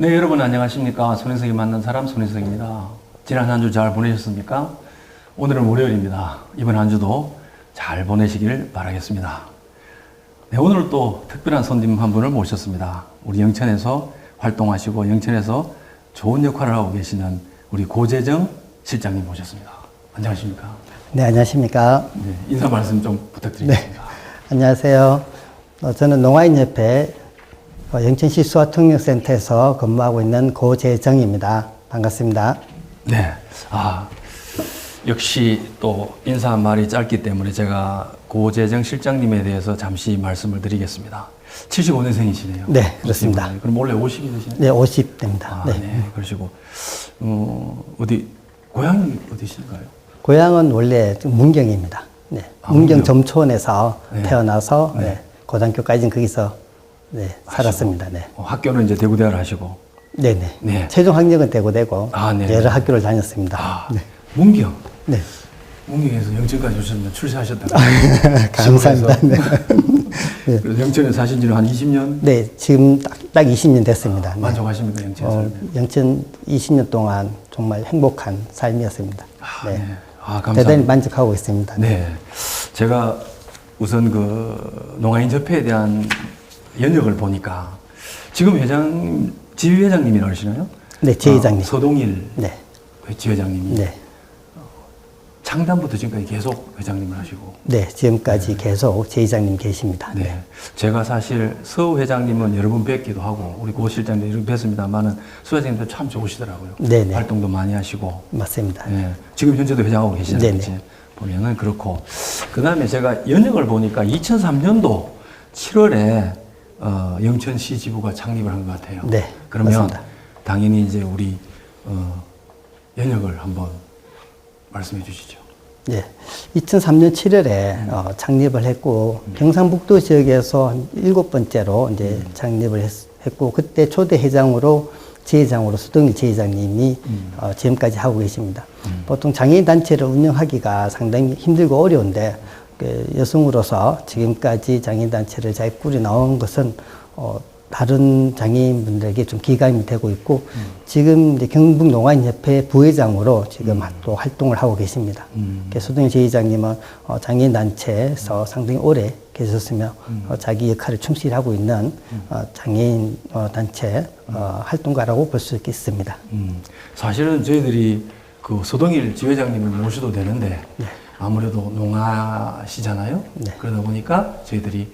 네, 여러분 안녕하십니까. 손인석이 만난 사람 손인석입니다. 지난 한 주 잘 보내셨습니까? 오늘은 월요일입니다. 이번 한 주도 잘 보내시길 바라겠습니다. 네, 오늘 또 특별한 손님 한 분을 모셨습니다. 우리 영천에서 활동하시고 영천에서 좋은 역할을 하고 계시는 우리 고재정 실장님 모셨습니다. 안녕하십니까? 네, 안녕하십니까? 네, 인사 말씀 좀 부탁드리겠습니다. 네, 안녕하세요. 저는 농아인협회 영천시 수화통역센터에서 근무하고 있는 고재정입니다. 반갑습니다. 네. 역시 또 인사 한 말이 짧기 때문에 제가 고재정 실장님에 대해서 잠시 말씀을 드리겠습니다. 75년생이시네요. 네, 그렇습니다. 그럼 원래 50이 되시나요? 네, 50대입니다. 네. 그러시고, 어디, 고향이 어디신가요? 고향은 원래 문경입니다. 네, 문경 점촌에서 네. 태어나서 네. 고등학교까지는 거기서 살았습니다. 네. 학교는 이제 대구대학을 하시고. 네네. 네. 최종 학력은 대구되고 네. 여러 학교를 다녔습니다. 네. 문경. 네. 문경에서 영천까지 오셨는데 출세하셨다고. 감사합니다. 네. 그래서 영천에 사신 지는 한 20년? 네, 지금 딱 20년 됐습니다. 네. 만족하십니까, 영천에서? 영천 20년 동안 정말 행복한 삶이었습니다. 네. 감사합니다. 대단히 만족하고 있습니다. 네. 제가 우선 그 농아인협회에 대한 연역을 보니까 지금 지휘회장님이라고 하시나요? 네, 지회장님. 서동일 네. 지회장님이 네. 창단부터 지금까지 계속 회장님을 하시고. 네, 지금까지 계속 지회장님 계십니다. 네. 제가 사실 서 회장님은 여러 번 뵙기도 하고 우리 고 실장님 여러 번 뵀습니다만은 수 회장님도 참 좋으시더라고요. 네네. 활동도 많이 하시고. 맞습니다. 네. 지금 현재도 회장하고 계시잖아요. 네네. 그치? 보면은 그렇고. 그 다음에 제가 연역을 보니까 2003년도 7월에 영천시 지부가 창립을 한 것 같아요. 네. 그러면 맞습니다. 당연히 이제 우리 연역을 한번 말씀해 주시죠. 네. 2003년 7월에 창립을 했고 경상북도 지역에서 한 7번째로 이제 창립을 했고 그때 초대 회장으로 지회장으로 수동일 지회장님이 지금까지 하고 계십니다. 보통 장애인 단체를 운영하기가 상당히 힘들고 어려운데 여성으로서 지금까지 장애인 단체를 잘 꾸려 나온 것은 다른 장애인분들에게 좀 기감이 되고 있고 지금 이제 경북 농아인협회 부회장으로 지금 또 활동을 하고 계십니다. 수동일 지회장님은 장애인 단체에서 상당히 오래 계셨으며 자기 역할을 충실히 하고 있는 장애인 단체 활동가라고 볼 수 있겠습니다. 사실은 저희들이 그 서동일 지회장님을 모셔도 되는데 네. 아무래도 농아시잖아요. 네. 그러다 보니까 저희들이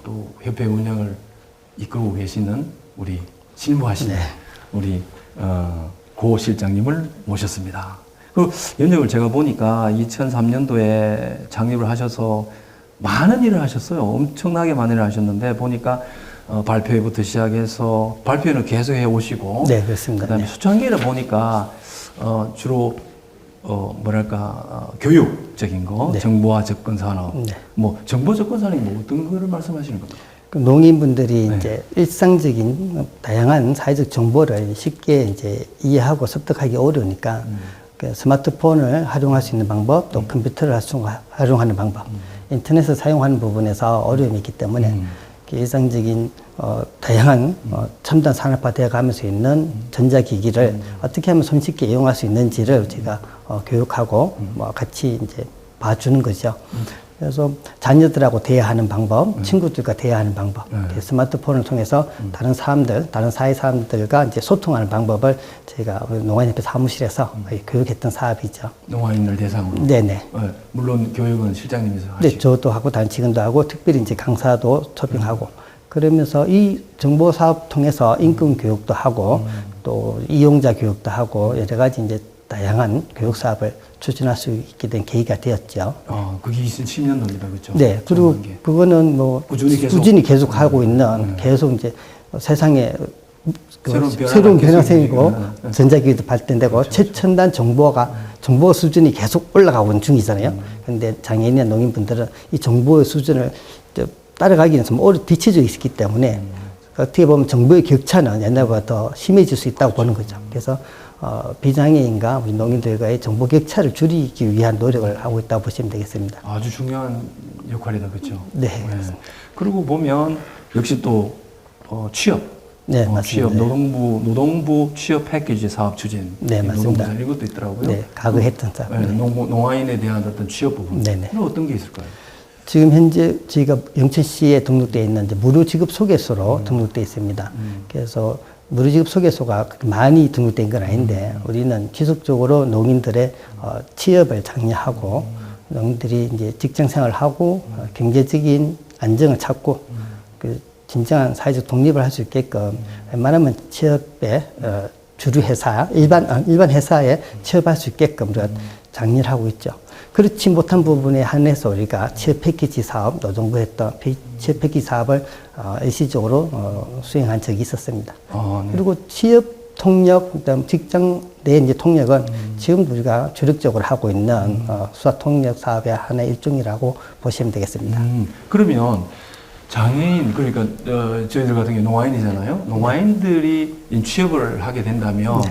또 협회 운영을 이끌고 계시는 우리 실무하시는 우리 고 실장님을 모셨습니다. 그 연역을 제가 보니까 2003년도에 창립을 하셔서 많은 일을 하셨어요. 엄청나게 많은 일을 하셨는데 보니까 발표회부터 시작해서 발표회는 계속 해 오시고 네, 그렇습니다. 그다음에 수창기를 보니까 주로 교육적인 거, 네. 정보화 접근 산업, 네. 뭐 정보 접근 산업이 뭐 어떤 거를 말씀하시는 겁니까? 농인분들이 이제 일상적인 다양한 사회적 정보를 쉽게 이제 이해하고 습득하기 어려우니까 그 스마트폰을 활용할 수 있는 방법, 또 컴퓨터를 활용하는 방법, 인터넷을 사용하는 부분에서 어려움이 있기 때문에 일상적인 다양한 첨단 산업화되어 가면서 있는 전자기기를 어떻게 하면 손쉽게 이용할 수 있는지를 제가 교육하고 같이 이제 봐주는 거죠. 그래서 자녀들하고 대화하는 방법, 친구들과 대화하는 방법, 스마트폰을 통해서 다른 사회 사람들과 이제 소통하는 방법을 제가 농아인협회 사무실에서 교육했던 사업이죠. 농아인을 대상으로. 네네. 물론 교육은 실장님께서 하시고. 네, 저도 하고 다른 직원도 하고 특별히 이제 강사도 초빙하고 그러면서 이 정보 사업 통해서 인권 교육도 하고 또 이용자 교육도 하고 여러 가지 이제 다양한 교육 사업을 추진할 수 있게 된 계기가 되었죠. 그게 2010년도입니다, 그렇죠? 네, 그리고 그거는 뭐 꾸준히 계속 하고 있는 계속 이제 세상에 새로운 변화생이고 전자기기도 발전되고 그렇죠. 최첨단 정보 수준이 계속 올라가고 있는 중이잖아요. 그런데 장애인이나 농인분들은 이 정보의 수준을 따라가기는 좀 오래 뒤쳐져 있기 때문에 어떻게 보면 정보의 격차는 옛날보다 더 심해질 수 있다고 보는 거죠. 그래서 비장애인과 우리 농인들과의 정보 격차를 줄이기 위한 노력을 하고 있다고 보시면 되겠습니다. 아주 중요한 역할이다, 그렇죠? 네. 그리고 보면 역시 또 취업 네, 맞습니다. 취업, 노동부 취업 패키지 사업 추진. 네, 맞습니다. 노동부에서 이것도 있더라고요. 네, 과거했던 사업. 네, 농아인에 대한 어떤 취업 부분. 네네. 그럼 어떤 게 있을까요? 지금 현재 저희가 영천시에 등록되어 있는 이제 무료지급 소개소로 등록되어 있습니다. 그래서 무료지급 소개소가 그렇게 많이 등록된 건 아닌데 우리는 지속적으로 농인들의 취업을 장려하고 농민들이 이제 직장 생활을 하고 경제적인 안정을 찾고 그 진정한 사회적 독립을 할 수 있게끔 웬만하면 취업에 주류 회사, 일반 회사에 취업할 수 있게끔 우리가 장려를 하고 있죠. 그렇지 못한 부분에 한해서 우리가 취업 패키지 사업, 노동부 했던 취업 패키지 사업을 일시적으로 수행한 적이 있었습니다. 네. 그리고 취업 통역, 그다음 직장 내 이제 통역은 지금 우리가 주력적으로 하고 있는 수화 통역 사업의 하나의 일종이라고 보시면 되겠습니다. 그러면 장애인, 그러니까 저희들 같은 경우 농아인이잖아요. 농아인들이 취업을 하게 된다면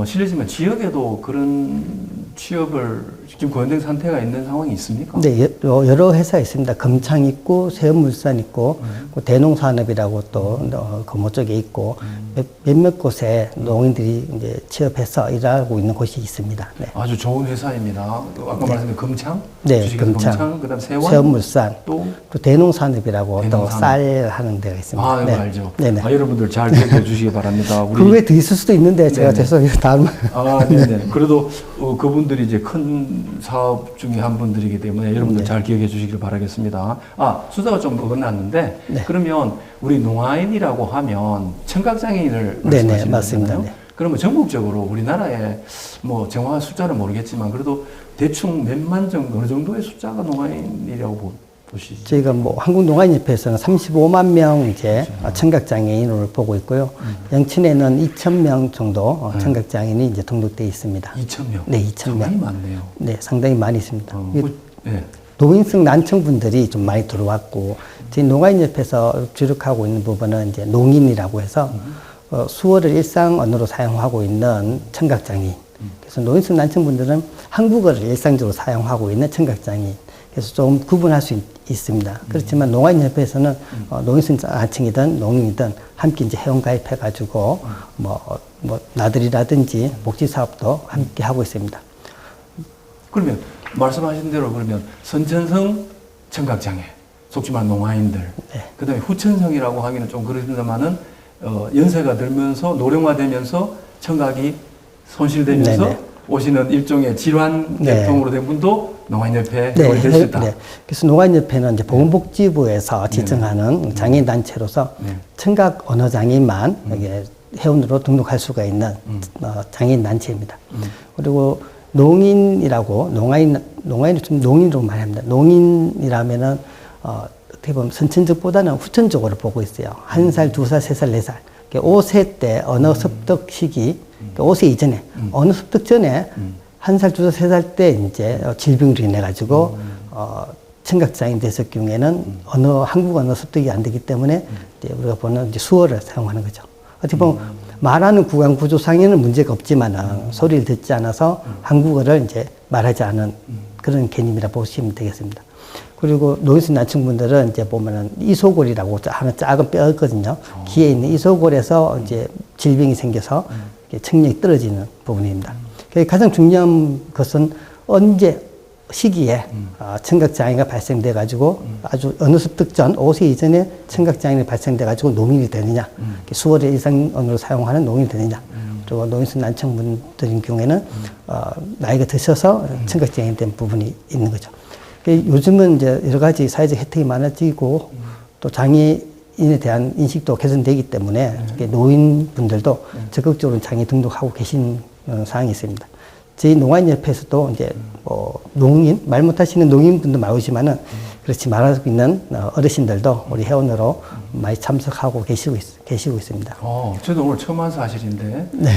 실례지만 지역에도 그런 취업을 지금 거행된 상태가 있는 상황이 있습니까? 네, 여러 회사 있습니다. 금창 있고, 세운물산 있고, 대농산업이라고 또 금호 쪽에 있고, 몇몇 곳에 농인들이 이제 취업해서 일하고 있는 곳이 있습니다. 네. 아주 좋은 회사입니다. 아까 말씀드린 금창, 네, 금창, 그다음 세운물산, 또 대농산업이라고 또 대농산업. 쌀 하는 데가 있습니다. 이거 네. 알죠. 네네. 여러분들 잘 기억해 주시기 바랍니다. 우리 그 외에 더 있을 수도 있는데 제가 네네. 죄송해요. 다음. 네네. 그래도 그분들이 이제 큰 사업 중에 한 분들이기 때문에 여러분들 잘 기억해 주시길 바라겠습니다. 수사가 좀 어긋났는데 네. 그러면 우리 농아인이라고 하면 청각장애인을 네네, 말씀하시는 맞습니다. 거잖아요. 네. 그러면 전국적으로 우리나라에 뭐 정확한 숫자는 모르겠지만 그래도 대충 몇만 정도 어느 정도의 숫자가 농아인이라고 보시죠? 저희가 뭐 한국농아인협회에서는 35만 명 이제 청각장애인을 보고 있고요. 영천에는 2,000명 정도 청각장애인이 이제 등록되어 있습니다. 2,000명. 네, 2,000명. 상당히 많네요. 네, 상당히 많이 있습니다. 네. 노인성 난청분들이 좀 많이 들어왔고, 저희 농아인협회에서 주력하고 있는 부분은 이제 농인이라고 해서 수어를 일상 언어로 사용하고 있는 청각장애인. 그래서 노인성 난청분들은 한국어를 일상적으로 사용하고 있는 청각장애인. 그래서 좀 구분할 수 있습니다. 그렇지만 농아인협회에서는 노인성 난청이든 농인이든 함께 이제 회원가입해가지고 뭐 나들이라든지 복지사업도 함께 하고 있습니다. 그러면 말씀하신 대로 그러면 선천성 청각장애, 속지 말해 농아인들, 그다음에 후천성이라고 하기는 좀 그렇습니다만은 연세가 들면서 노령화되면서 청각이 손실되면서 네네. 오시는 일종의 질환 네. 계통으로 된 분도 농아인협회 회원이 될 수 있다. 네. 그래서 농아인협회는 이제 보건복지부에서 지정하는 장애인 단체로서 청각 언어 장애인만 이게 회원으로 등록할 수가 있는 장애인 단체입니다. 그리고 농인이라고 농아인을 좀 농인으로 말합니다. 농인이라면은 어떻게 보면 선천적보다는 후천적으로 보고 있어요. 1살, 2살, 3살, 4살. 5세 때 언어 습득 시기, 5세 이전에 언어 습득 전에 1살, 2살, 3살 때 이제 질병으로 인해 가지고 청각장애인 됐을 경우에는 한국 언어 습득이 안 되기 때문에 이제 우리가 보는 이제 수어를 사용하는 거죠. 어떻게 보면 말하는 구강 구조상에는 문제가 없지만은 소리를 듣지 않아서 한국어를 이제 말하지 않은 그런 개념이라 보시면 되겠습니다. 그리고 노인성 난청분들은 이제 보면은 이소골이라고 하는 작은 뼈가 있거든요. 귀에 있는 이소골에서 이제 질병이 생겨서 청력이 떨어지는 부분입니다. 가장 중요한 것은 언제 시기에 청각장애가 발생돼 가지고 아주 어느 습득 전 5세 이전에 청각장애가 발생돼 가지고 농인이 되느냐, 수어를 일상 언어로 사용하는 농인이 되느냐, 그리고 노인성 난청분들인 경우에는 나이가 드셔서 청각장애인 된 부분이 있는 거죠. 요즘은 이제 여러 가지 사회적 혜택이 많아지고 또 장애인에 대한 인식도 개선되기 때문에 노인분들도 적극적으로 장애 등록하고 계신 상황이 있습니다. 저희 농아인협회에서도 이제 농인, 말 못하시는 농인분도 많으시지만은 그렇지 말하고 있는 어르신들도 우리 회원으로 많이 참석하고 계시고 있습니다. 저도 오늘 처음 한 사실인데, 네.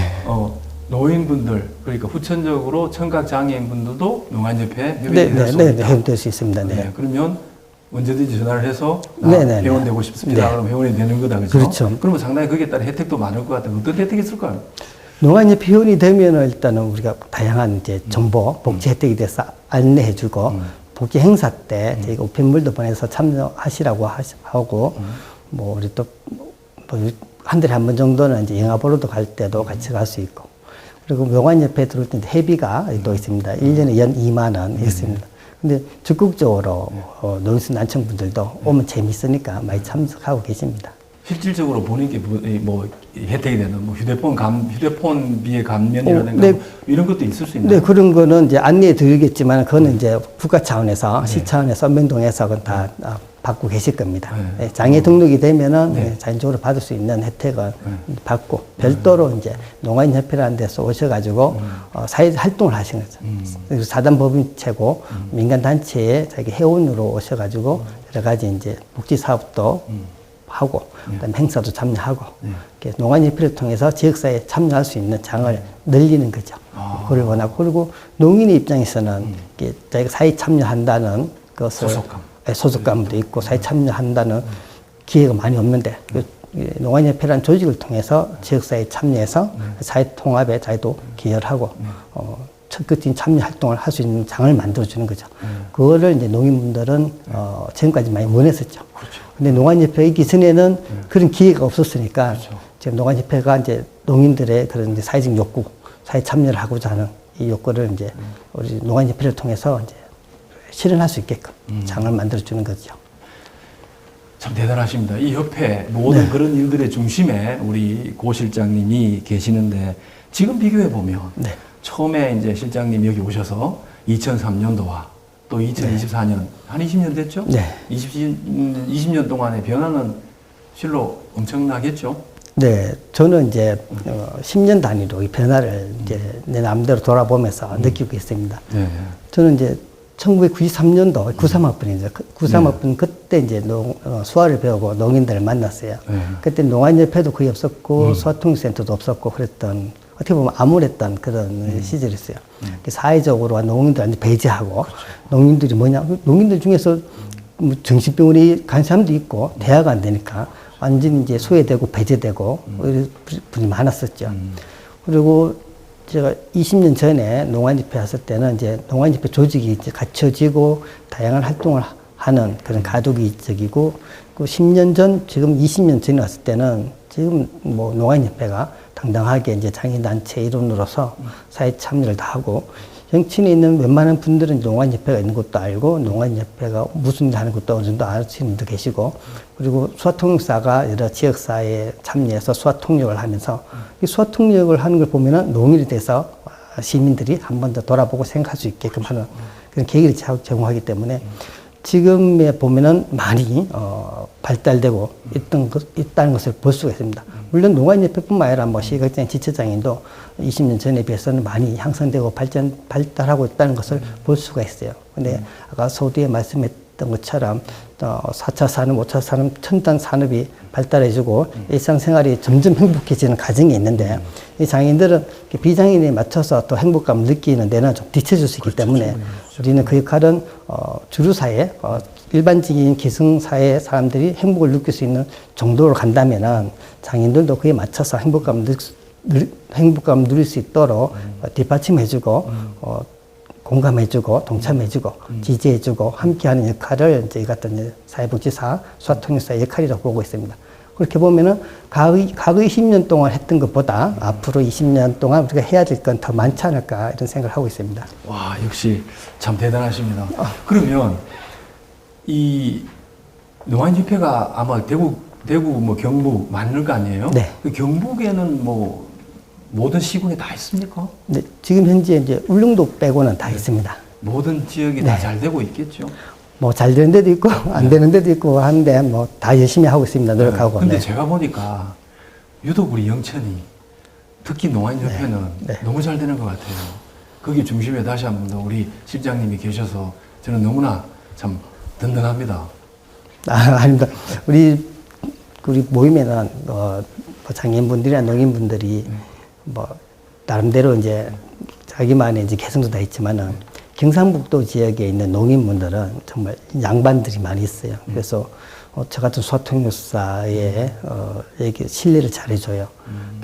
노인분들, 그러니까 후천적으로 청각장애인분들도 농아인협회 회원이 네, 될 수 네, 있다. 회원될 수 있습니다. 네. 그러면 언제든지 전화를 해서 네네네. 회원 되고 싶습니다. 네. 그럼 회원이 되는 거다, 그렇죠? 그렇죠. 그러면 상당히 거기에 따른 혜택도 많을 것 같아요. 어떤 혜택이 있을까요? 농아인협회 회원이 되면은 일단은 우리가 다양한 이제 정보, 복지 혜택에 대해서 안내해주고 복지 행사 때 저희가 우편물도 보내서 참여하시라고 하고 우리 또 한 달에 한 번 정도는 이제 영화 보러도 갈 때도 같이 갈 수 있고, 그리고 명환협회 들어올 때 회비가 또 있습니다. 1년에 연 2만 원 있습니다. 근데 적극적으로 노인순 난청분들도 오면 재밌으니까 많이 참석하고 계십니다. 실질적으로 본인께 뭐 혜택이 되는 뭐 휴대폰비의 감면이라든가 네. 뭐 이런 것도 있을 수 있나요? 네, 그런 거는 이제 안내해 드리겠지만, 그거는 이제 국가 차원에서, 시 차원에서, 연명동에서 그건 다 받고 계실 겁니다. 네. 네, 장애 등록이 되면은 네. 자연적으로 받을 수 있는 혜택을 받고, 별도로 이제 농아인협회라는 데서 오셔가지고, 사회 활동을 하시는 거죠. 그리고 사단법인체고, 민간단체에 자기 회원으로 오셔가지고, 여러 가지 이제 복지사업도 하고, 그다음에 행사도 참여하고, 이렇게 농아인협회를 통해서 지역사회에 참여할 수 있는 장을 늘리는 거죠. 그걸 원하고, 그리고 농인의 입장에서는 이렇게 자기가 사회 참여한다는 것을 소속감도 있고 사회 참여한다는 기회가 많이 없는데, 농아인협회라는 조직을 통해서 지역사회에 참여해서 사회 통합에 자기도 기여하고 적극적인 참여 활동을 할 수 있는 장을 만들어주는 거죠. 그거를 이제 농인분들은 지금까지 많이 원했었죠. 근데 농아인협회 있기 전에는 그런 기회가 없었으니까 지금 농아인협회가 이제 농인들의 그런 이제 사회적 욕구, 사회 참여를 하고자 하는 이 욕구를 이제 우리 농아인협회를 통해서 이제 실현할 수 있게끔 장을 만들어주는 거죠. 참 대단하십니다. 이 협회 모든 그런 일들의 중심에 우리 고 실장님이 계시는데, 지금 비교해 보면 처음에 이제 실장님 여기 오셔서 2003년도와 또 2024년 한 20년 됐죠? 네. 20년 동안의 변화는 실로 엄청나겠죠? 네, 저는 이제 10년 단위로 이 변화를 이제 내 마음대로 돌아보면서 느끼고 있습니다. 네. 저는 이제 1993년도 93학번이죠. 93학번 그때 이제 수화를 배우고 농인들을 만났어요. 그때 농아인협회도 거의 없었고 수화통역센터도 없었고 그랬던, 어떻게 보면 암울했던 그런 시절이었어요. 사회적으로 농인들한테 배제하고, 농인들이 뭐냐, 농인들 중에서 뭐 정신병원이 간 사람도 있고 대화가 안 되니까 완전히 이제 소외되고 배제되고 이런 분이 많았었죠. 그리고 제가 20년 전에 농아인협회 왔을 때는 이제 농아인협회 조직이 이제 갖춰지고 다양한 활동을 하는 그런 가독이적이고, 그 10년 전, 지금 20년 전에 왔을 때는 지금 뭐 농아인협회가 당당하게 이제 장애단체 일원으로서 사회 참여를 다 하고, 정치인에 있는 웬만한 분들은 농아인협회가 있는 것도 알고, 농아인협회가 무슨 일 하는 것도 어느 정도 아시는 분도 계시고, 그리고 수화통역사가 여러 지역사회에 참여해서 수화통역을 하면서, 이 수화통역을 하는 걸 보면은 농인에 대해서 시민들이 한 번 더 돌아보고 생각할 수 있게끔 하는 그런 계기를 제공하기 때문에 지금에 보면은 많이 발달되고 있다는 것을 볼 수가 있습니다. 물론 농아인협회뿐만 아니라 뭐 시각장애인, 지체장애인도 20년 전에 비해서는 많이 향상되고 발달하고 있다는 것을 볼 수가 있어요. 근데 아까 서두에 말씀했던 것처럼 4차 산업, 5차 산업, 첨단 산업이 발달해지고 일상생활이 점점 행복해지는 과정이 있는데, 이 장애인들은 비장애인에 맞춰서 또 행복감을 느끼는 데는 좀 뒤처질 수 있기 때문에 우리는 그 역할은 주류사회, 일반적인 기성사회 사람들이 행복을 느낄 수 있는 정도로 간다면은 장애인들도 그에 맞춰서 행복감을 누릴 수 있도록 뒷받침해주고 공감해주고 동참해주고 지지해주고 함께하는 역할을 저희 같은 사회복지사, 수화통역사의 역할이라고 보고 있습니다. 그렇게 보면은 과거의 10년 동안 했던 것보다 앞으로 20년 동안 우리가 해야 될 건 더 많지 않을까, 이런 생각을 하고 있습니다. 와, 역시 참 대단하십니다. 그러면 이 농아인협회가 아마 대구 뭐 경북 많을 거 아니에요? 네. 그 경북에는 뭐 모든 시군에 다 있습니까? 네, 지금 현재 이제 울릉도 빼고는 다 있습니다. 모든 지역이 다 잘 되고 있겠죠? 뭐 잘 되는 데도 있고 안 되는 데도 있고 하는데 뭐 다 열심히 하고 있습니다. 노력하고. 근데 네. 제가 보니까 유독 우리 영천이, 특히 농아인협회는 너무 잘 되는 것 같아요. 거기 중심에 다시 한 번 더 우리 실장님이 계셔서 저는 너무나 참 든든합니다. 아닙니다. 우리 모임에는 장애인분들이나 농인분들이 뭐 나름대로 이제 자기만의 이제 개성도 다 있지만은 경상북도 지역에 있는 농인분들은 정말 양반들이 많이 있어요. 그래서 저 같은 수화통역사에 이렇게 신뢰를 잘해줘요.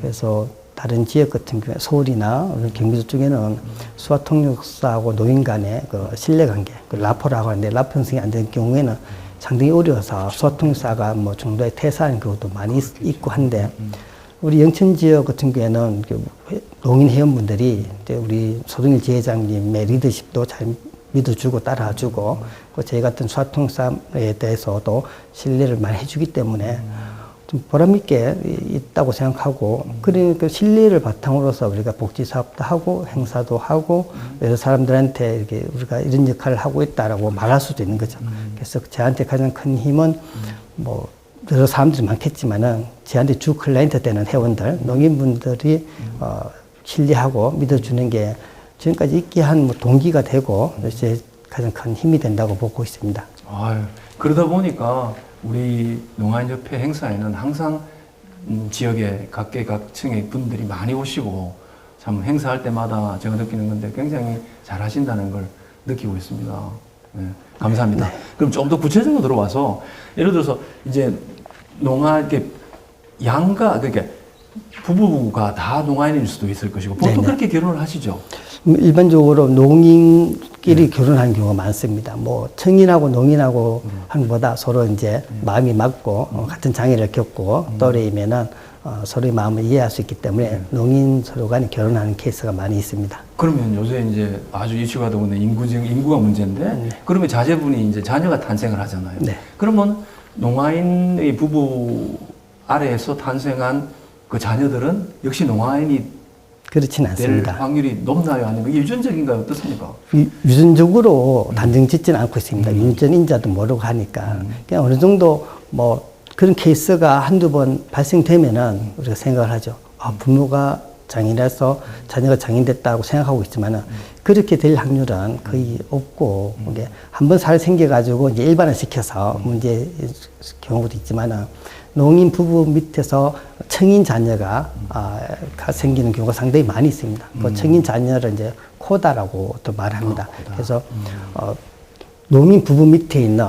그래서 다른 지역 같은 경우에 서울이나 경기도 쪽에는 수화통역사하고 노인 간의 그 신뢰관계, 그 라포라고 하는데 라포 형성이 안 되는 경우에는 상당히 어려워서 소통사가 뭐 중도에 퇴사하는 경우도 많이 있고 한데 우리 영천 지역 같은 경우에는 농인 회원분들이 우리 소동일 지회장님의 리더십도 잘 믿어주고 따라주고 저희 같은 소통사에 대해서도 신뢰를 많이 해주기 때문에 좀 보람있게 있다고 생각하고, 그러니까 신뢰를 바탕으로서 우리가 복지 사업도 하고 행사도 하고 여러 사람들한테 이렇게 우리가 이런 역할을 하고 있다라고 말할 수도 있는 거죠. 그래서 저한테 가장 큰 힘은 뭐 여러 사람들이 많겠지만은 저한테 주 클라이언트 되는 회원들, 농인분들이 신뢰하고 믿어주는 게 지금까지 있게 한 뭐 동기가 되고 이제 가장 큰 힘이 된다고 보고 있습니다. 아유, 그러다 보니까 우리 농아인협회 행사에는 항상 지역의 각계각층의 분들이 많이 오시고 참 행사할 때마다 제가 느끼는 건데 굉장히 잘 하신다는 걸 느끼고 있습니다. 네, 감사합니다. 네. 그럼 좀 더 구체적으로 들어와서 예를 들어서 이제 이렇게 양가, 그러니까 부부가 다 농아인일 수도 있을 것이고 보통 네네. 그렇게 결혼을 하시죠? 일반적으로 농인끼리 결혼하는 경우가 많습니다. 뭐 청인하고 농인하고 하는 것보다 서로 이제 마음이 맞고 같은 장애를 겪고 또래이면은 서로의 마음을 이해할 수 있기 때문에 농인 서로 간에 결혼하는 케이스가 많이 있습니다. 그러면 요새 이제 아주 이슈가 되고 있는 인구가 문제인데 그러면 자제분이 이제 자녀가 탄생을 하잖아요. 네. 그러면 농아인의 부부 아래에서 탄생한 그 자녀들은 역시 농아인이 그렇진 될 않습니다. 확률이 높나요? 아니면 이게 유전적인가요? 어떻습니까? 유전적으로 단정 짓지는 않고 있습니다. 유전 인자도 모르고 하니까. 그냥 어느 정도 뭐 그런 케이스가 한두 번 발생되면은 우리가 생각을 하죠. 아, 부모가 장인이라서 자녀가 장인됐다고 생각하고 있지만은 그렇게 될 확률은 거의 없고, 이게 한번 살 생겨가지고 이제 일반화 시켜서 문제 경우도 있지만은 농인 부부 밑에서 청인 자녀가 생기는 경우가 상당히 많이 있습니다. 그 청인 자녀를 이제 코다라고 또 말합니다. 코다. 그래서 농인 부부 밑에 있는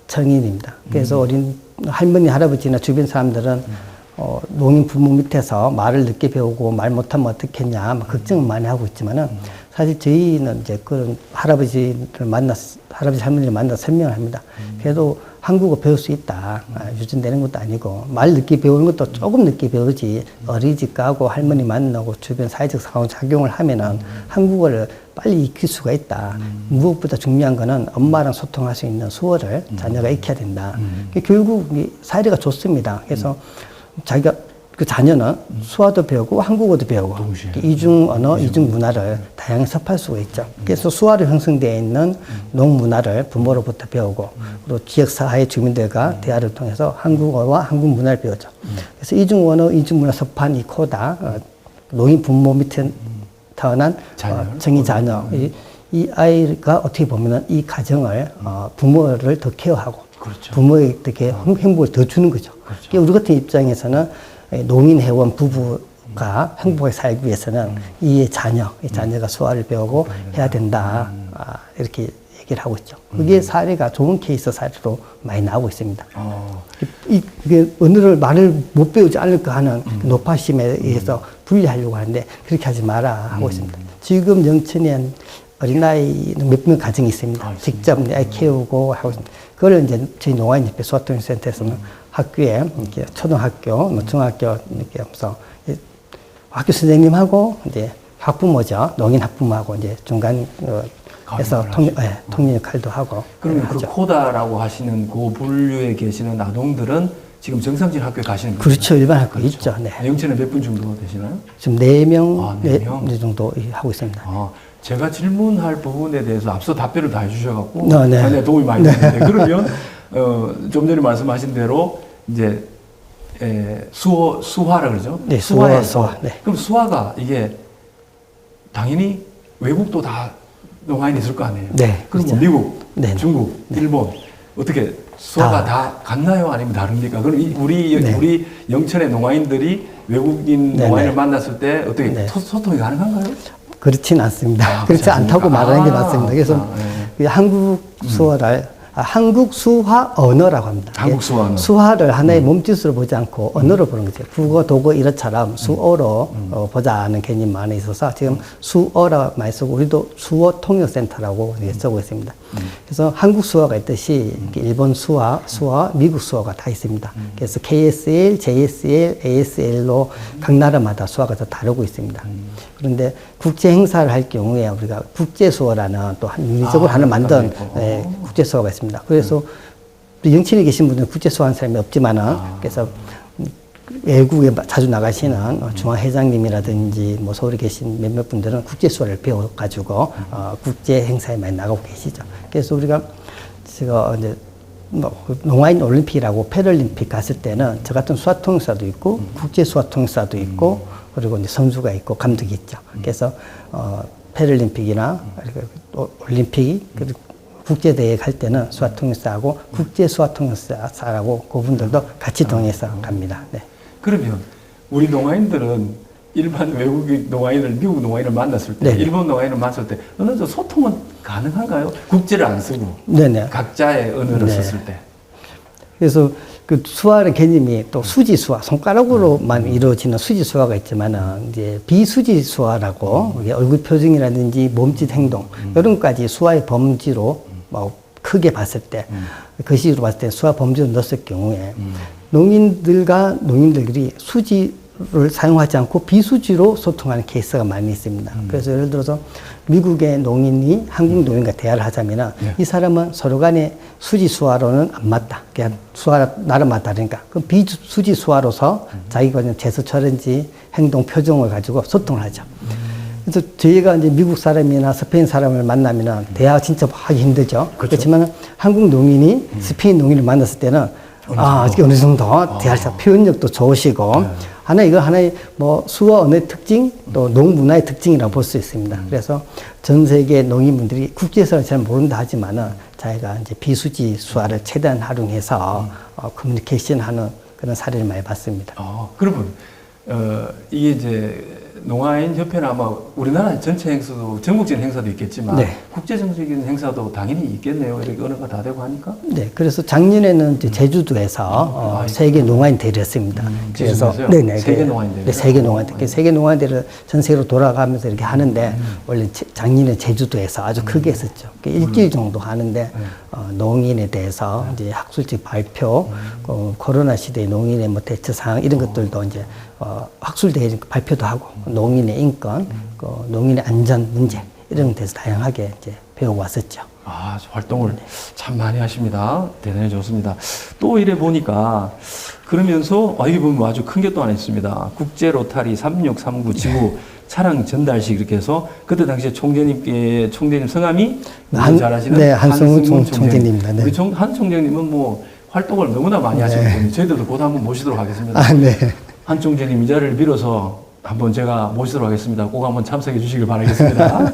청인입니다. 그래서 어린 할머니, 할아버지나 주변 사람들은 농인 부모 밑에서 말을 늦게 배우고 말 못하면 어떻겠냐 막 걱정을 많이 하고 있지만은 사실 저희는 이제 그런 할아버지, 할머니를 만나 설명을 합니다. 그래도 한국어 배울 수 있다. 유전되는 것도 아니고 말 늦게 배우는 것도 조금 늦게 배우지 어린이집 가고 할머니 만나고 주변 사회적 상호작용을 하면은 한국어를 빨리 익힐 수가 있다. 무엇보다 중요한 거는 엄마랑 소통할 수 있는 수어를 자녀가 익혀야 된다. 결국 사례가 좋습니다. 그래서 자기가 그 자녀는 수화도 배우고 한국어도 배우고 이중 언어, 이중 문화를 다양하게 섭할 수가 있죠. 그래서 수화로 형성되어 있는 농문화를 부모로부터 배우고 그리고 지역사회 주민들과 대화를 통해서 한국어와 한국 문화를 배우죠. 그래서 이중 언어, 이중 문화 섭한 이 코다 농인 부모 밑에 태어난 청인 자녀 이 아이가 어떻게 보면은 이 가정을 부모를 더 케어하고 그렇죠. 부모에게 행복을 더 주는 거죠. 그렇죠. 그러니까 우리 같은 입장에서는 농인 회원 부부가 행복하게 살기 위해서는 이 자녀가 수화를 배우고 해야 된다. 이렇게 얘기를 하고 있죠. 그게 사례가 좋은 케이스 사례로 많이 나오고 있습니다. 이게 언어를 말을 못 배우지 않을까 하는 노파심에 의해서 분리하려고 하는데 그렇게 하지 마라 하고 있습니다. 지금 영천에 어린아이는 몇 명 가정이 있습니다. 직접 내 아이 키우고 하고 있습니다. 그걸 이제 저희 농아인협회 소통센터에서는 학교에 이렇게 초등학교, 중학교 이렇게 하면서 학교 선생님하고 이제 학부모죠. 농인 학부모하고 이제 중간에서 통역 역할도 하고. 그러면 그 코다라고 하시는 그 분류에 계시는 아동들은 지금 정상진 학교에 가시는 거죠? 그렇죠. 일반 학교 있죠. 네. 영천에 몇 분 정도 되시나요? 지금 4명, 네 명? 정도 하고 있습니다. 제가 질문할 부분에 대해서 앞서 답변을 다 해주셔갖고 네. 상당히 도움이 많이 됐는데 그러면 좀 전에 말씀하신 대로 이제 수화라 그러죠? 네, 수화에서 네. 그럼 수화가 이게 당연히 외국도 다 농아인이 있을 거 아니에요? 네, 그럼 그렇죠. 뭐 미국, 네. 중국, 일본 어떻게 수화가 다 같나요? 아니면 다릅니까? 그럼 우리 영천의 농아인들이 외국인 농아인을 만났을 때 어떻게 소통이 가능한가요? 그렇진 않습니다. 그렇지 그렇지 않다고 않습니까? 말하는 게 맞습니다. 그래서 한국 수어를 한국 수화 언어라고 합니다. 한국 수화 언어. 수화를 하나의 몸짓으로 보지 않고 언어로 보는 거죠. 국어, 독어 이렇처럼 수어로 보자는 개념이 많이 있어서 지금 수어라 많이 쓰고 우리도 수어 통역센터라고 쓰고 있습니다. 그래서 한국 수화가 있듯이 일본 수화, 미국 수화가 다 있습니다. 그래서 KSL, JSL, ASL로 각 나라마다 수화가 다 다르고 있습니다. 그런데 국제 행사를 할 경우에 우리가 국제수어라는 또 인위적으로 하나 만든 국제수어가 있습니다. 그래서 또 영친에 계신 분들은 국제수어 하는 사람이 없지만은 그래서 외국에 자주 나가시는 중앙회장님이라든지 뭐 서울에 계신 몇몇 분들은 국제수어를 배워가지고 국제 행사에 많이 나가고 계시죠. 그래서 우리가 제가 이제 뭐 농아인 올림픽이라고 패럴림픽 갔을 때는 저 같은 수화통역사도 있고 국제 수화통역사도 있고 그리고 이제 선수가 있고 감독이 있죠. 그래서 패럴림픽이나 올림픽이 그리고 국제대회 갈 때는 수화통역사하고 국제 수화통역사라고 그분들도 같이 동행해서 갑니다. 네. 그러면 우리 농아인들은 일반 외국 농아인을 미국 농아인을 만났을 때, 네. 일본 농아인을 만났을 때 어느 정도 소통은 가능한가요? 국제를 안 쓰고 네네. 각자의 언어를 네. 썼을 때. 그래서 그 수화의 개념이 또 수지수화, 손가락으로만 이루어지는 수지수화가 있지만은 이제 비수지수화라고 이게 얼굴 표정이라든지 몸짓 행동 이런 것까지 수화의 범지로 뭐 크게 봤을 때 거시로 봤을 때 수화 범지로 넣었을 경우에 농인들과 농인들끼리 수지를 사용하지 않고 비수지로 소통하는 케이스가 많이 있습니다. 그래서 예를 들어서 미국의 농인이 한국 농인과 대화를 하자면은 이 사람은 서로 간에 수지 수화로는 안 맞다. 그냥 수화 나름마다 다르니까. 그럼 비수지 수화로서 자기가 제스처든지 행동 표정을 가지고 소통을 하죠. 그래서 저희가 이제 미국 사람이나 스페인 사람을 만나면은 대화 진짜 하기 힘들죠. 그렇지만 한국 농인이 스페인 농인을 만났을 때는 어느 정도 대화를 표현력도 좋으시고 하나 이거 하나의 뭐 수어 언어의 특징 또 농문화의 특징이라고 볼 수 있습니다. 그래서 전 세계 농인분들이 국제서를 잘 모른다 하지만은 자기가 이제 비수지 수화를 최대한 활용해서 커뮤니케이션하는 그런 사례를 많이 봤습니다. 그러면 이게 이제 농아인 협회는 아마 우리나라 전체 행사도 전국적인 행사도 있겠지만 네. 국제정적인 행사도 당연히 있겠네요. 이렇게 언어가 다 되고 하니까. 네, 그래서 작년에는 이제 제주도에서 세계 농아인 대회를 했습니다. 그래서 네네, 세계 농아인 대회. 네, 세계 농아인 대회. 세계 농아인 대회를 전 세계로 돌아가면서 이렇게 하는데 원래 작년에 제주도에서 아주 크게 했었죠. 일주일 정도 하는데 농인에 대해서 이제 학술적 발표, 코로나 시대의 농인의 뭐 대처 사항 이런 것들도 이제 학술대회 발표도 하고 농인의 인권, 농인의 안전 문제 이런 데 대해서 다양하게 이제 배워왔었죠. 활동을 참 많이 하십니다. 대단히 좋습니다. 또 이래 보니까 그러면서 이게 보면 아주 큰 게 또 하나 있습니다. 국제 로타리 3639 지구 차량 전달식 이렇게 해서 그때 당시에 총재님 성함이 잘하시는 네, 한승훈 총재님입니다. 네. 우리 한 총재님은 뭐 활동을 너무나 많이 하시는 분이 저희들도 곧 한번 모시도록 하겠습니다. 네. 한 총재님 이 자리를 빌어서 한번 제가 모시도록 하겠습니다. 꼭 한번 참석해 주시길 바라겠습니다.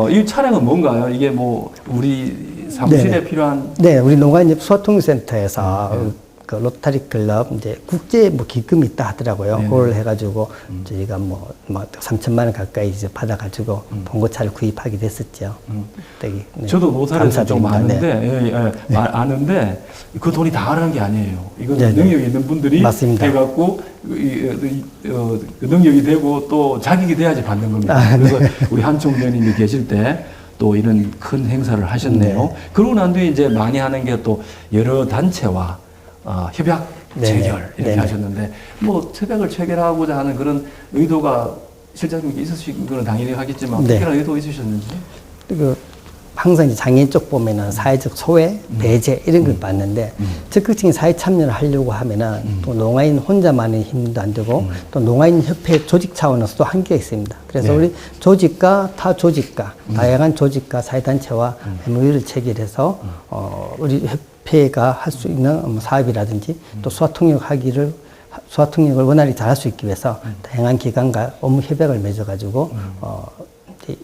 이 차량은 뭔가요? 이게 뭐 우리 사무실에 필요한? 네, 우리 농아인 소통센터에서 그 로타리 클럽 이제 국제 뭐 기금이 있다 하더라고요. 그걸 해가지고 저희가 뭐 3천만 원 가까이 이제 받아가지고 봉고차를 구입하게 됐었죠. 되게, 저도 노사를 좀 아는데, 아는데 그 돈이 다 하는 게 아니에요. 이건 능력이 있는 분들이 맞습니다. 해갖고 그 능력이 되고 또 자격이 돼야지 받는 겁니다. 그래서 우리 한 총재님이 계실 때. 또 이런 큰 행사를 하셨네요. 그러고 난 뒤에 이제 많이 하는 게 또 여러 단체와 협약 체결 이렇게 하셨는데 뭐 협약을 체결하고자 하는 그런 의도가 실장님께 있으신 건 당연히 하겠지만 특별한 의도 있으셨는지? 항상 이제 장애인 쪽 보면은 사회적 소외, 배제 이런 걸 봤는데 적극적인 사회 참여를 하려고 하면은 또 농아인 혼자만의 힘도 안 되고 또 농아인 협회 조직 차원에서도 한계가 있습니다. 그래서 우리 조직과 타 조직과 다양한 조직과 사회단체와 MOU를 체결해서 우리 협회가 할 수 있는 사업이라든지 또 수화통역을 원활히 잘할 수 있기 위해서 다양한 기관과 업무 협약을 맺어가지고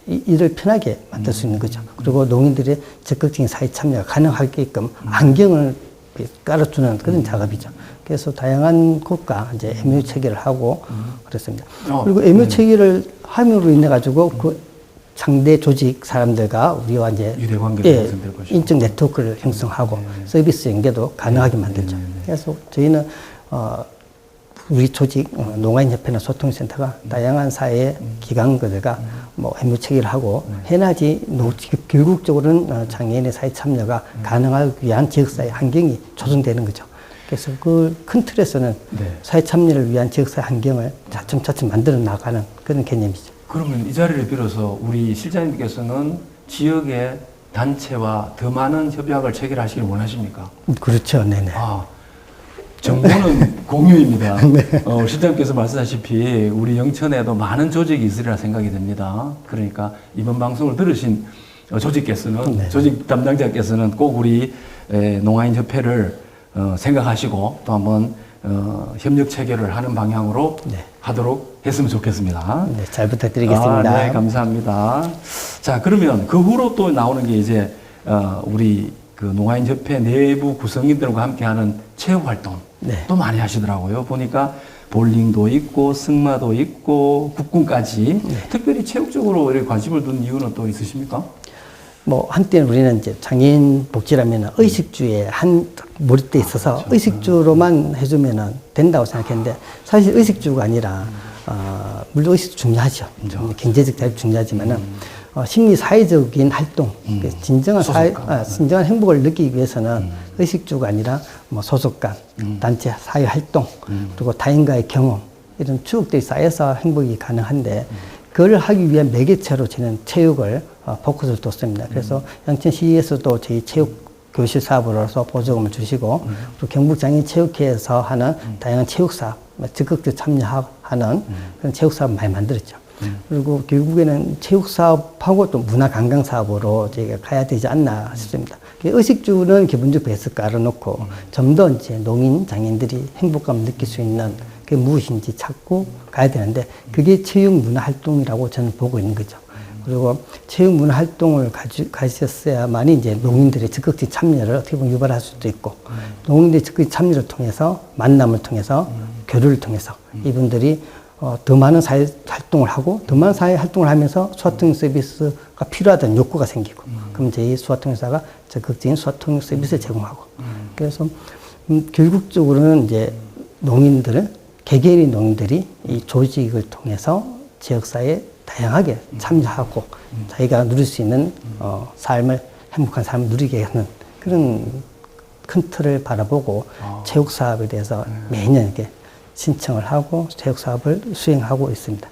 일을 편하게 만들 수 있는 거죠. 그리고 농인들의 적극적인 사회 참여가 가능하게끔 안경을 깔아주는 그런 작업이죠. 그래서 다양한 곳과 이제 MOU 체결을 하고 그랬습니다. 그리고 MOU 체결을 함으로 인해 가지고 그 상대 조직 사람들과 우리와 이제 유대 관계가 형성될 것이고 인적 네트워크를 형성하고 서비스 연계도 가능하게 만들죠. 그래서 저희는 우리 조직 농아인협회나 소통센터가 다양한 사회 기관들과 뭐 업무 체계를 하고 해야지 결국적으로는 장애인의 사회 참여가 가능하기 위한 지역사회 환경이 조성되는 거죠. 그래서 그 큰 틀에서는 사회 참여를 위한 지역사회 환경을 차츰차츰 만들어 나가는 그런 개념이죠. 그러면 이 자리를 빌어서 우리 실장님께서는 지역의 단체와 더 많은 협약을 체결하시길 원하십니까? 그렇죠. 네네. 정보는 공유입니다. 실장님께서 말씀하시피 우리 영천에도 많은 조직이 있으리라 생각이 됩니다. 그러니까 이번 방송을 들으신 조직께서는 조직 담당자께서는 꼭 우리 농아인 협회를 생각하시고 또 한번 협력 체결을 하는 방향으로 하도록 했으면 좋겠습니다. 네, 잘 부탁드리겠습니다. 네, 감사합니다. 자, 그러면 그 후로 또 나오는 게 이제 우리 그 농아인 협회 내부 구성인들과 함께하는 체육 활동 또 많이 하시더라고요. 보니까 볼링도 있고 승마도 있고 국궁까지 특별히 체육적으로 이렇게 관심을 둔 이유는 또 있으십니까? 뭐 한때는 우리는 이제 장애인 복지라면 의식주에 한 몰입돼 있어서 의식주로만 해주면은 된다고 생각했는데 사실 의식주가 아니라 물론 의식도 중요하죠. 경제적 자유 중요하지만은 심리 사회적인 활동, 진정한 진정한 행복을 느끼기 위해서는 의식주가 아니라 뭐 소속감, 단체 사회 활동, 그리고 타인과의 경험 이런 추억들이 쌓여서 행복이 가능한데 그걸 하기 위한 매개체로 저는 체육을 포커스를 뒀습니다. 그래서 양천시에서도 저희 체육 교실 사업으로서 보조금을 주시고 또 경북장애인체육회에서 하는 다양한 체육 사업, 적극적으로 참여하는 그런 체육 사업 많이 만들었죠. 그리고 결국에는 체육 사업하고 또 문화 관광 사업으로 저희가 가야 되지 않나 싶습니다. 의식주는 기본적 베이스 깔아놓고 좀 더 이제 농인 장애인들이 행복감을 느낄 수 있는 그게 무엇인지 찾고 가야 되는데 그게 체육 문화 활동이라고 저는 보고 있는 거죠. 그리고 체육 문화 활동을 가셨어야만이 이제 농인들의 적극적 참여를 어떻게 보면 유발할 수도 있고 농인들의 적극적 참여를 통해서 만남을 통해서 교류를 통해서 이분들이 더 많은 사회 활동을 하고 더 많은 사회 활동을 하면서 소통 서비스가 필요하다는 욕구가 생기고 그럼 저희 소통사가 적극적인 소통 서비스를 제공하고 그래서 결국적으로는 이제 농인들은 개개인의 농인들이 이 조직을 통해서 지역사회에 다양하게 참여하고 자기가 누릴 수 있는 삶을 행복한 삶을 누리게 하는 그런 큰 틀을 바라보고 체육 사업에 대해서 매년 이렇게 신청을 하고 체육 사업을 수행하고 있습니다.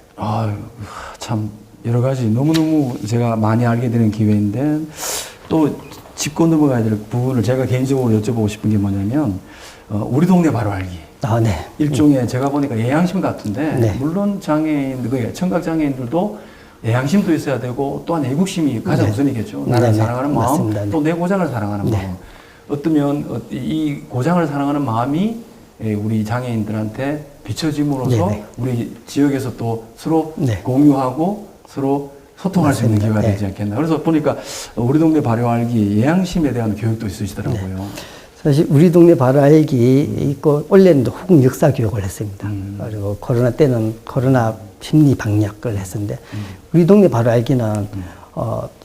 참 여러 가지 너무너무 제가 많이 알게 되는 기회인데 또 짚고 넘어가야 될 부분을 제가 개인적으로 여쭤보고 싶은 게 뭐냐면 우리 동네 바로 알기. 네. 일종의 제가 보니까 예양심 같은데 물론 장애인들, 청각장애인들도 예양심도 있어야 되고 또한 애국심이 가장 우선이겠죠. 나를 사랑하는 마음, 맞습니다. 또 내 고장을 사랑하는 마음. 어쩌면 이 고장을 사랑하는 마음이 우리 장애인들한테 비춰짐으로써 우리 지역에서 또 서로 공유하고 서로 소통할 수 있는 기회가 되지 않겠나. 그래서 보니까 우리 동네 바로 알기 예양심에 대한 교육도 있으시더라고요. 사실 우리 동네 바로 알기 있고 원래는 후국 역사 교육을 했습니다. 그리고 코로나 때는 코로나 심리 방역을 했었는데 우리 동네 바로 알기는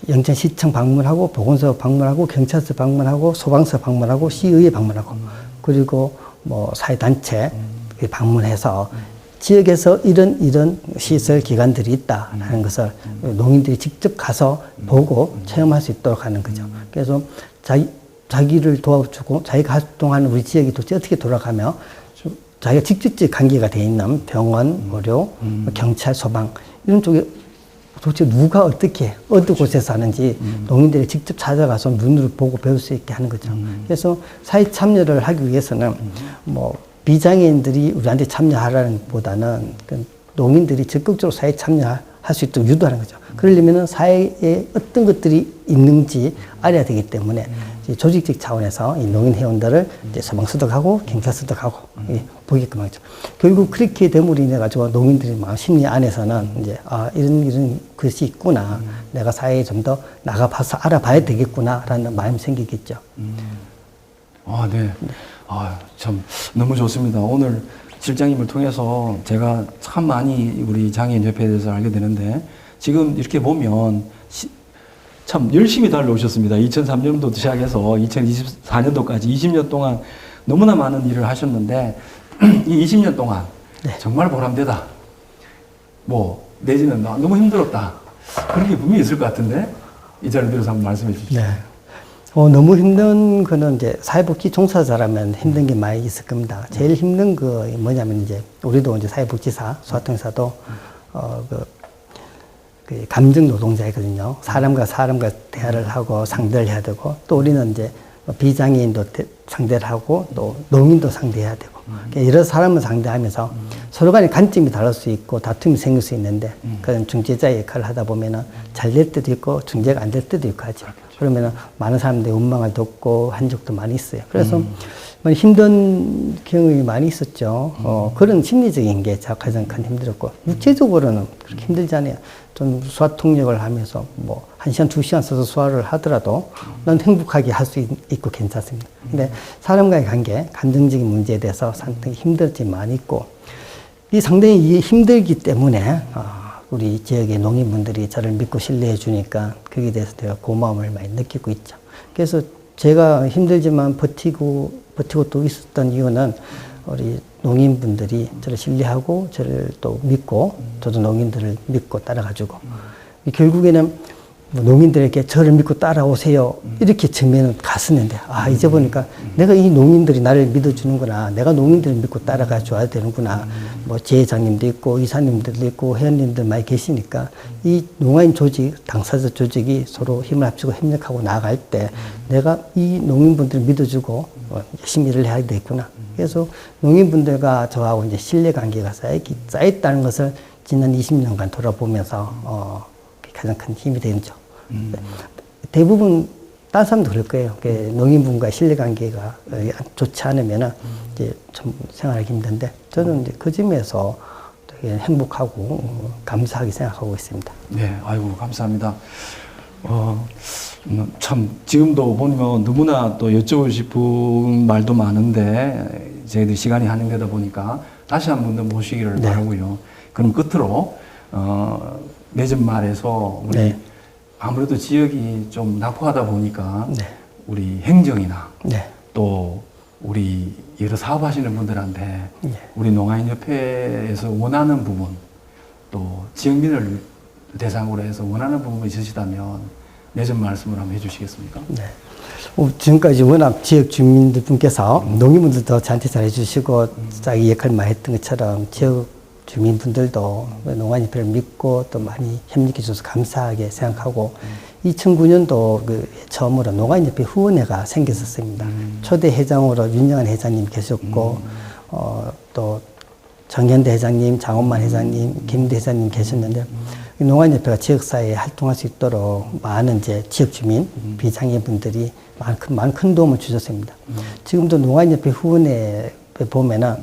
영천시청 방문하고 보건소 방문하고 경찰서 방문하고 소방서 방문하고 시의회 방문하고 그리고 뭐 사회단체 방문해서 지역에서 이런 시설 기관들이 있다 하는 것을 농인들이 직접 가서 보고 체험할 수 있도록 하는 거죠. 그래서 자기를 도와주고 자기가 활동하는 우리 지역이 도대체 어떻게 돌아가며 자기가 직접적 관계가 돼 있는 병원, 의료, 경찰, 소방 이런 쪽에 도대체 누가 어떻게 어느 곳에서 하는지 농민들이 직접 찾아가서 눈으로 보고 배울 수 있게 하는 거죠. 그래서 사회 참여를 하기 위해서는 뭐 비장애인들이 우리한테 참여하라는 보다는 농민들이 적극적으로 사회 참여할 수 있도록 유도하는 거죠. 그러려면 사회에 어떤 것들이 있는지 알아야 되기 때문에 조직적 차원에서 이 농인 회원들을 이제 소방서독하고 경찰서독하고 보게끔 하죠. 결국 그렇게 됨으로 인해 가지고 농인들이 막 심리 안에서는 이제 이런 것이 있구나. 내가 사회에 좀 더 나가봐서 알아봐야 되겠구나라는 마음이 생기겠죠. 네. 참 너무 좋습니다. 오늘 실장님을 통해서 제가 참 많이 우리 장애인협회에 대해서 알게 되는데 지금 이렇게 보면 참 열심히 달려오셨습니다. 2003년도 시작해서 2024년도까지 20년 동안 너무나 많은 일을 하셨는데 이 20년 동안 네. 정말 보람되다. 뭐 내지는 너무 힘들었다. 그런 게 분명히 있을 것 같은데 이 자리를 들어서 한번 말씀해 주십시오. 네. 너무 힘든 거는 이제 사회복지 종사자라면 힘든 게 많이 있을 겁니다. 제일 힘든 거 뭐냐면 이제 우리도 이제 사회복지사, 소아통사도 그 감정 노동자이거든요. 사람과 대화를 하고 상대를 해야 되고 또 우리는 이제 비장애인도 상대를 하고 또 농인도 상대해야 되고 여러 사람을 상대하면서 서로 간에 관점이 다를 수 있고 다툼이 생길 수 있는데 그런 중재자 역할을 하다 보면은 잘 될 때도 있고 중재가 안 될 때도 있고 하죠. 그러면은 많은 사람들이 원망을 듣고 한 적도 많이 있어요. 그래서 힘든 경험이 많이 있었죠. 그런 심리적인 게 가장 큰 힘들었고 육체적으로는 그렇게 힘들지 않아요. 좀 수화 통역을 하면서 뭐 1시간, 2시간 써서 수화를 하더라도 난 행복하게 할 수 있고 괜찮습니다. 근데 사람과의 관계, 감정적인 문제에 대해서 상당히 힘들지 많이 있고 이 상당히 힘들기 때문에 우리 지역의 농민분들이 저를 믿고 신뢰해 주니까 거기에 대해서 제가 고마움을 많이 느끼고 있죠. 그래서 제가 힘들지만 버티고 또 있었던 이유는 우리 농민분들이 저를 신뢰하고 저를 또 믿고 저도 농민들을 믿고 따라가지고 결국에는 뭐 농민들에게 저를 믿고 따라오세요 이렇게 처음에는 갔었는데 이제 보니까 내가 이 농민들이 나를 믿어주는구나, 내가 농민들을 믿고 따라가 줘야 되는구나. 뭐 제회장님도 있고 이사님들도 있고 회원님들 많이 계시니까 이 농아인 조직, 당사자 조직이 서로 힘을 합치고 협력하고 나아갈 때 내가 이 농민분들을 믿어주고 열심히 일을 해야 되겠구나. 그래서 농민분들과 저하고 이제 신뢰관계가 쌓였다는 것을 지난 20년간 돌아보면서 가장 큰 힘이 되죠. 대부분 다른 사람도 그럴 거예요. 농민분과 신뢰관계가 좋지 않으면은 이제 좀 생활하기 힘든데 저는 이제 그 점에서 되게 행복하고 감사하게 생각하고 있습니다. 네, 아이고 감사합니다. 참 지금도 보면 너무나 또 여쭤보고 싶은 말도 많은데 저희들 시간이 한정되다 보니까 다시 한 번 더 모시기를 네. 바라고요. 그럼 끝으로 매점 말에서 우리 네. 아무래도 지역이 좀 낙후하다 보니까 네. 우리 행정이나 네. 또 우리 여러 사업하시는 분들한테 네. 우리 농아인협회에서 원하는 부분 또 지역민을 대상으로 해서 원하는 부분이 있으시다면 매점 말씀을 한번 해주시겠습니까? 네. 지금까지 워낙 지역 주민들 분께서 농민분들도 저한테 잘해주시고 자기 역할을 많이 했던 것처럼 지역 주민분들도 농아인협회를 믿고 또 많이 협력해 주셔서 감사하게 생각하고 2009년도 처음으로 농아인협회 후원회가 생겼었습니다. 초대 회장으로 윤영한 회장님 계셨고 또 정현대 회장님, 장원만 회장님, 김대 회장님 계셨는데 농아인협회가 지역사회에 활동할 수 있도록 많은 이제 지역 주민, 비장애인분들이 많은 큰 도움을 주셨습니다. 지금도 농아인협회 후원회에 보면은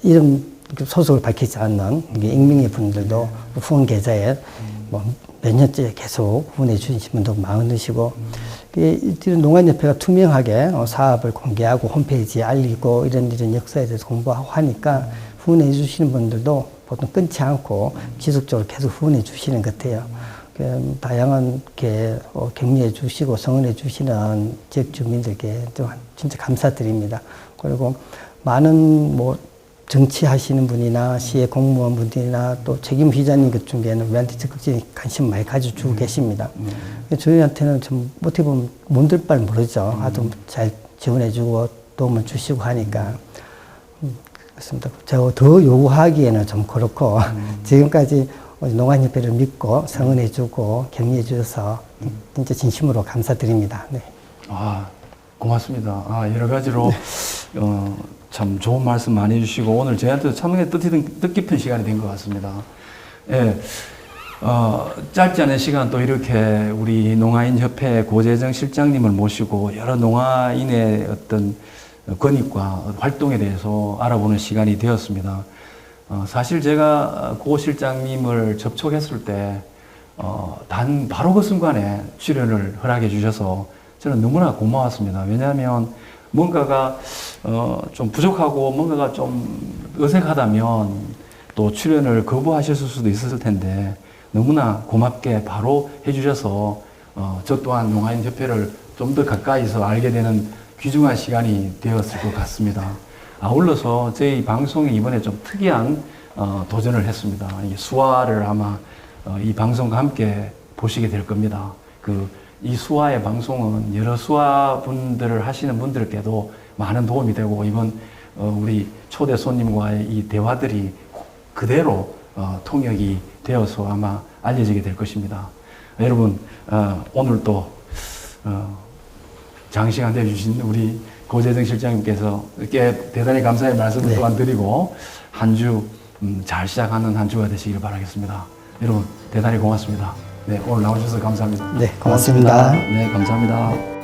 이름 소속을 밝히지 않는 익명의 분들도 후원 계좌에 뭐 몇 년째 계속 후원해 주신 분도 많으시고 농아인협회가 투명하게 사업을 공개하고 홈페이지에 알리고 이런 역사에 대해서 공부하고 하니까 후원해 주시는 분들도 보통 끊지 않고 지속적으로 계속 후원해 주시는 것 같아요. 다양한 격려해 주시고 성원해 주시는 지역 주민들께 진짜 감사드립니다. 그리고 많은 정치하시는 분이나 시의 공무원 분들이나 또 책임 휘자님 그 중에는 우리한테 적극적인 관심 많이 가져주고 계십니다. 저희한테는 좀 어떻게 보면 몸둘 바를 모르죠. 아주 잘 지원해주고 도움을 주시고 하니까 그렇습니다. 제가 더 요구하기에는 좀 그렇고 지금까지 농아인협회를 믿고 성원해주고 격려해주셔서 진짜 진심으로 감사드립니다. 네. 고맙습니다. 여러 가지로 참 좋은 말씀 많이 해주시고 오늘 저희한테 참 뜻깊은 시간이 된 것 같습니다. 예, 짧지 않은 시간 또 이렇게 우리 농아인협회 고재정 실장님을 모시고 여러 농아인의 어떤 권익과 활동에 대해서 알아보는 시간이 되었습니다. 사실 제가 고 실장님을 접촉했을 때 바로 그 순간에 출연을 허락해 주셔서 저는 너무나 고마웠습니다. 왜냐하면 뭔가가 좀 부족하고 뭔가가 좀 어색하다면 또 출연을 거부하실 수도 있었을 텐데 너무나 고맙게 바로 해주셔서 저 또한 용화인협회를 좀 더 가까이서 알게 되는 귀중한 시간이 되었을 것 같습니다. 아울러서 저희 방송이 이번에 좀 특이한 도전을 했습니다. 이 수화를 아마 이 방송과 함께 보시게 될 겁니다. 이 수화의 방송은 여러 수화분들을 하시는 분들께도 많은 도움이 되고 이번 우리 초대 손님과의 이 대화들이 그대로 통역이 되어서 아마 알려지게 될 것입니다. 여러분 오늘 또 장시간 내주신 우리 고재정 실장님께서 이렇게 대단히 감사의 말씀을 또한 드리고 한 주 잘 시작하는 한 주가 되시길 바라겠습니다. 여러분 대단히 고맙습니다. 네, 오늘 나오셔서 감사합니다. 네, 고맙습니다. 네, 감사합니다.